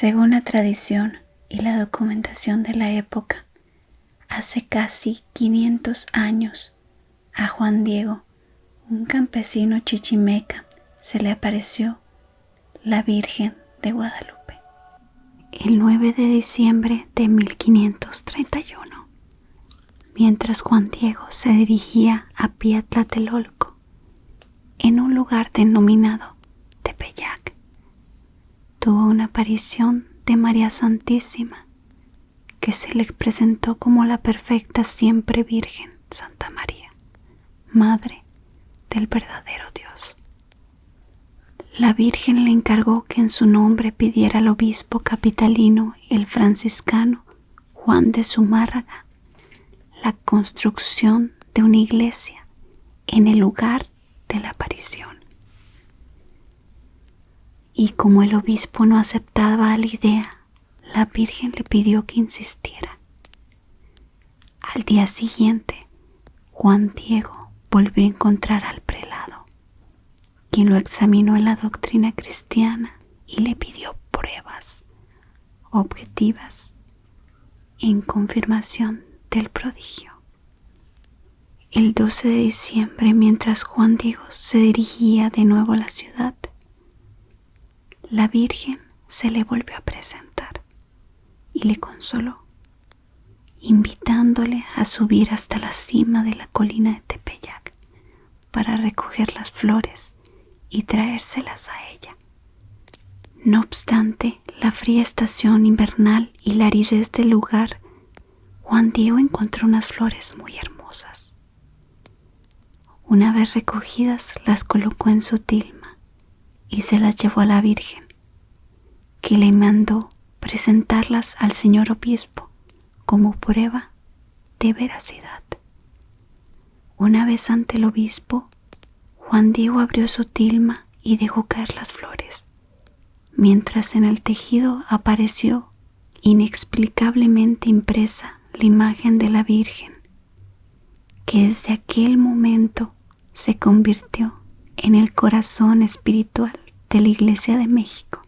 Según la tradición y la documentación de la época, hace casi 500 años a Juan Diego, un campesino chichimeca, se le apareció la Virgen de Guadalupe. El 9 de diciembre de 1531, mientras Juan Diego se dirigía a pie a Tlatelolco, en un lugar denominado Tepeyac, tuvo una aparición de María Santísima, que se le presentó como la perfecta siempre Virgen Santa María, Madre del verdadero Dios. La Virgen le encargó que en su nombre pidiera al obispo capitalino, el franciscano Juan de Zumárraga, la construcción de una iglesia en el lugar de la aparición. Y como el obispo no aceptaba la idea, la Virgen le pidió que insistiera. Al día siguiente, Juan Diego volvió a encontrar al prelado, quien lo examinó en la doctrina cristiana y le pidió pruebas objetivas en confirmación del prodigio. El 12 de diciembre, mientras Juan Diego se dirigía de nuevo a la ciudad, la Virgen se le volvió a presentar y le consoló, invitándole a subir hasta la cima de la colina de Tepeyac para recoger las flores y traérselas a ella. No obstante la fría estación invernal y la aridez del lugar, Juan Diego encontró unas flores muy hermosas. Una vez recogidas, las colocó en su tilma y se las llevó a la Virgen, que le mandó presentarlas al señor obispo como prueba de veracidad. Una vez ante el obispo, Juan Diego abrió su tilma y dejó caer las flores, mientras en el tejido apareció inexplicablemente impresa la imagen de la Virgen, que desde aquel momento se convirtió en el corazón espiritual de la Iglesia de México.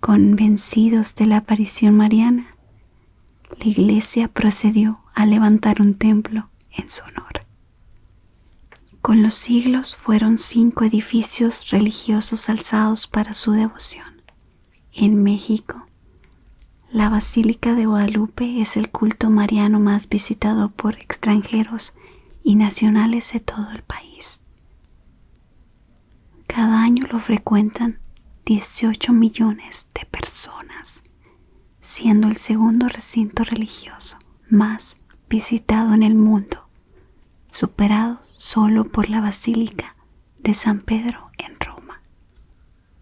Convencidos de la aparición mariana, la Iglesia procedió a levantar un templo en su honor. Con los siglos fueron 5 edificios religiosos alzados para su devoción. En México, la Basílica de Guadalupe es el culto mariano más visitado por extranjeros y nacionales de todo el país. Cada año lo frecuentan 18 millones de personas, siendo el segundo recinto religioso más visitado en el mundo, superado solo por la Basílica de San Pedro en Roma.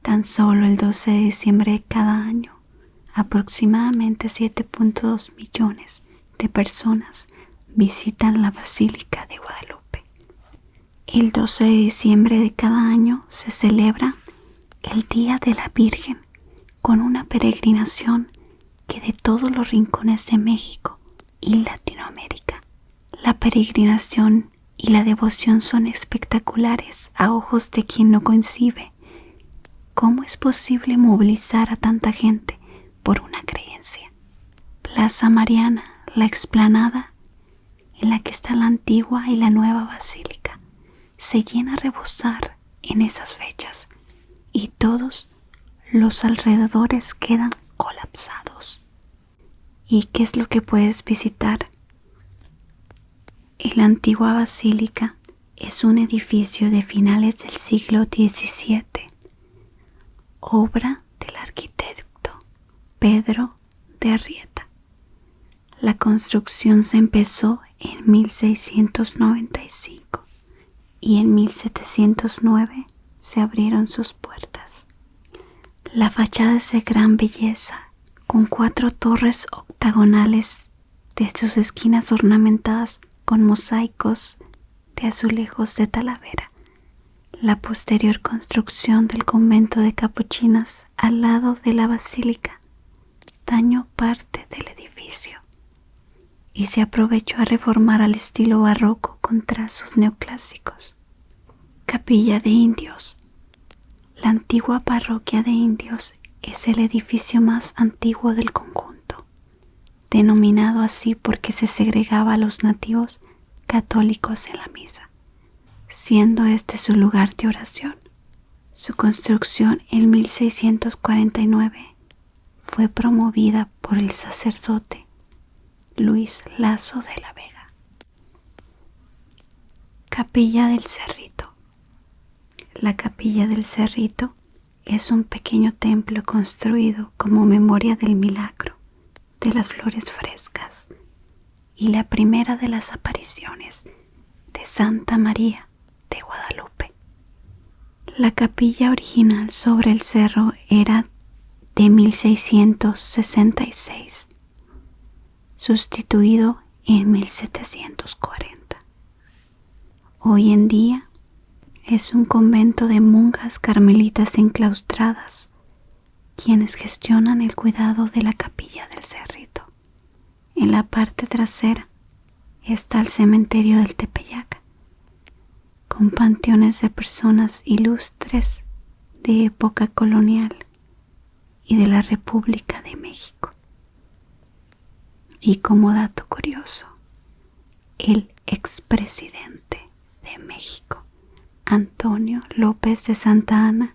Tan solo el 12 de diciembre de cada año, aproximadamente 7.2 millones de personas visitan la Basílica de Guadalupe. El 12 de diciembre de cada año se celebra el Día de la Virgen, con una peregrinación que de todos los rincones de México y Latinoamérica. La peregrinación y la devoción son espectaculares a ojos de quien no concibe cómo es posible movilizar a tanta gente por una creencia. Plaza Mariana, la explanada en la que está la antigua y la nueva basílica, se llena a rebosar en esas fechas y todos los alrededores quedan colapsados. ¿Y qué es lo que puedes visitar? La antigua basílica es un edificio de finales del siglo XVII, obra del arquitecto Pedro de Arrieta. La construcción se empezó en 1695 y en 1709 se abrieron sus puertas. La fachada es de gran belleza, con 4 torres octagonales de sus esquinas ornamentadas con mosaicos de azulejos de Talavera. La posterior construcción del convento de capuchinas al lado de la basílica dañó parte del edificio y se aprovechó a reformar al estilo barroco con trazos neoclásicos. Capilla de Indios. La antigua parroquia de indios es el edificio más antiguo del conjunto, denominado así porque se segregaba a los nativos católicos en la misa, siendo este su lugar de oración. Su construcción en 1649 fue promovida por el sacerdote Luis Lasso de la Vega. Capilla del Cerrito. La Capilla del Cerrito es un pequeño templo construido como memoria del milagro de las flores frescas y la primera de las apariciones de Santa María de Guadalupe. La capilla original sobre el cerro era de 1666, sustituido en 1740. Hoy en día es un convento de monjas carmelitas enclaustradas, quienes gestionan el cuidado de la Capilla del Cerrito. En la parte trasera está el cementerio del Tepeyac, con panteones de personas ilustres de época colonial y de la República de México. Y como dato curioso, el expresidente de México, Antonio López de Santa Anna,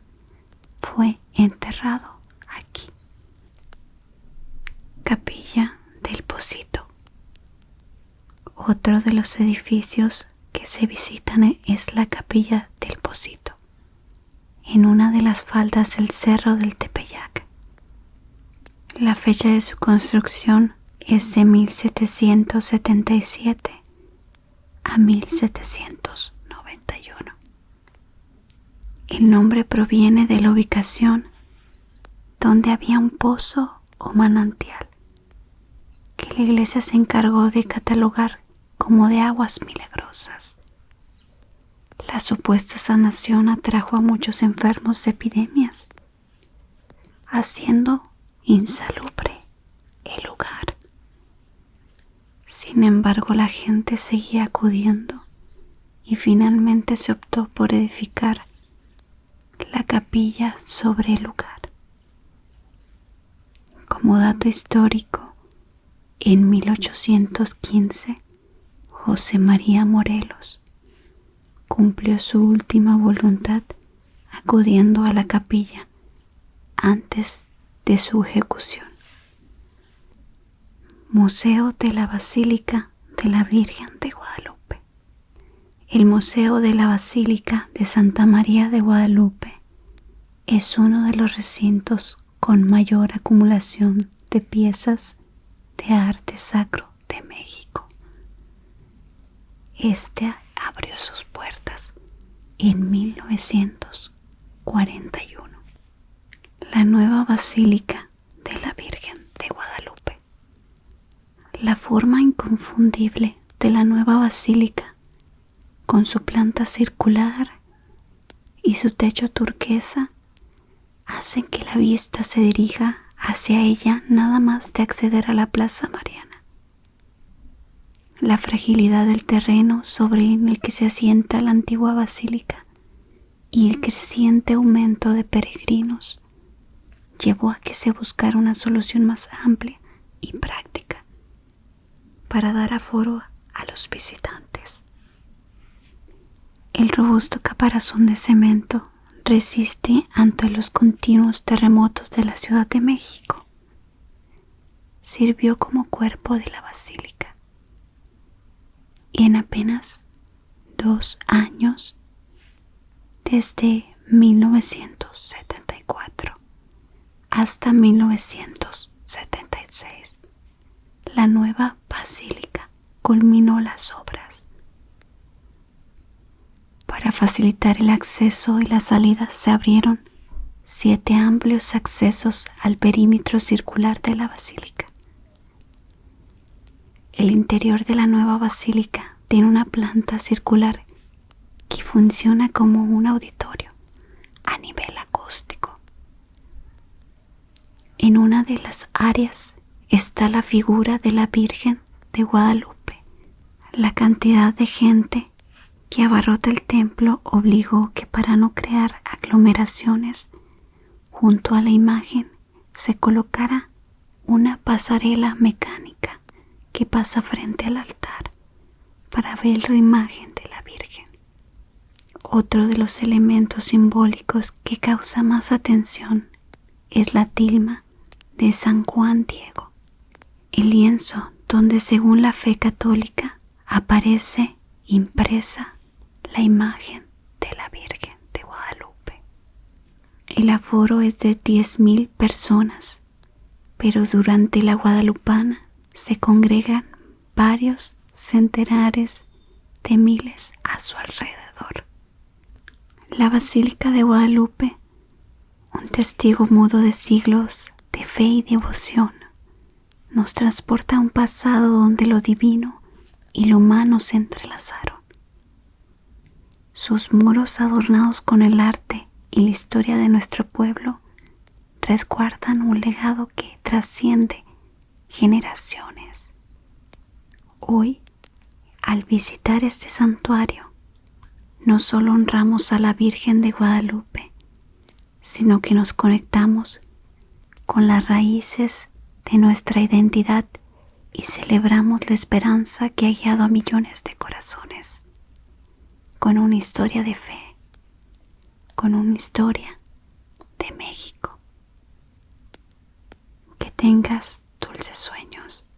fue enterrado aquí. Capilla del Pocito. Otro de los edificios que se visitan es la Capilla del Pocito, en una de las faldas del Cerro del Tepeyac. La fecha de su construcción es de 1777 a 1791. El nombre proviene de la ubicación donde había un pozo o manantial que la iglesia se encargó de catalogar como de aguas milagrosas. La supuesta sanación atrajo a muchos enfermos de epidemias, haciendo insalubre el lugar. Sin embargo, la gente seguía acudiendo y finalmente se optó por edificar la capilla sobre el lugar. Como dato histórico, en 1815, José María Morelos cumplió su última voluntad acudiendo a la capilla antes de su ejecución. Museo de la Basílica de la Virgen de Guadalupe. El Museo de la Basílica de Santa María de Guadalupe es uno de los recintos con mayor acumulación de piezas de arte sacro de México. Este abrió sus puertas en 1941. La nueva Basílica de la Virgen de Guadalupe. La forma inconfundible de la nueva basílica, con su planta circular y su techo turquesa, hacen que la vista se dirija hacia ella nada más de acceder a la Plaza Mariana. La fragilidad del terreno sobre el que se asienta la antigua basílica y el creciente aumento de peregrinos llevó a que se buscara una solución más amplia y práctica para dar aforo a los visitantes. El robusto caparazón de cemento resiste ante los continuos terremotos de la Ciudad de México. Sirvió como cuerpo de la basílica y en apenas 2 años, desde 1974 hasta 1976, la nueva basílica culminó las obras. Para facilitar el acceso y la salida se abrieron 7 amplios accesos al perímetro circular de la basílica. El interior de la nueva basílica tiene una planta circular que funciona como un auditorio a nivel acústico. En una de las áreas está la figura de la Virgen de Guadalupe. La cantidad de gente que abarrota el templo obligó que, para no crear aglomeraciones junto a la imagen, se colocara una pasarela mecánica que pasa frente al altar para ver la imagen de la Virgen. Otro de los elementos simbólicos que causa más atención es la tilma de San Juan Diego, el lienzo donde según la fe católica aparece impresa la imagen de la Virgen de Guadalupe. El aforo es de 10,000 personas, pero durante la Guadalupana se congregan varios centenares de miles a su alrededor. La Basílica de Guadalupe, un testigo mudo de siglos de fe y devoción, nos transporta a un pasado donde lo divino y lo humano se entrelazaron. Sus muros adornados con el arte y la historia de nuestro pueblo resguardan un legado que trasciende generaciones. Hoy, al visitar este santuario, no solo honramos a la Virgen de Guadalupe, sino que nos conectamos con las raíces de nuestra identidad y celebramos la esperanza que ha guiado a millones de corazones, con una historia de fe, con una historia de México. Que tengas dulces sueños.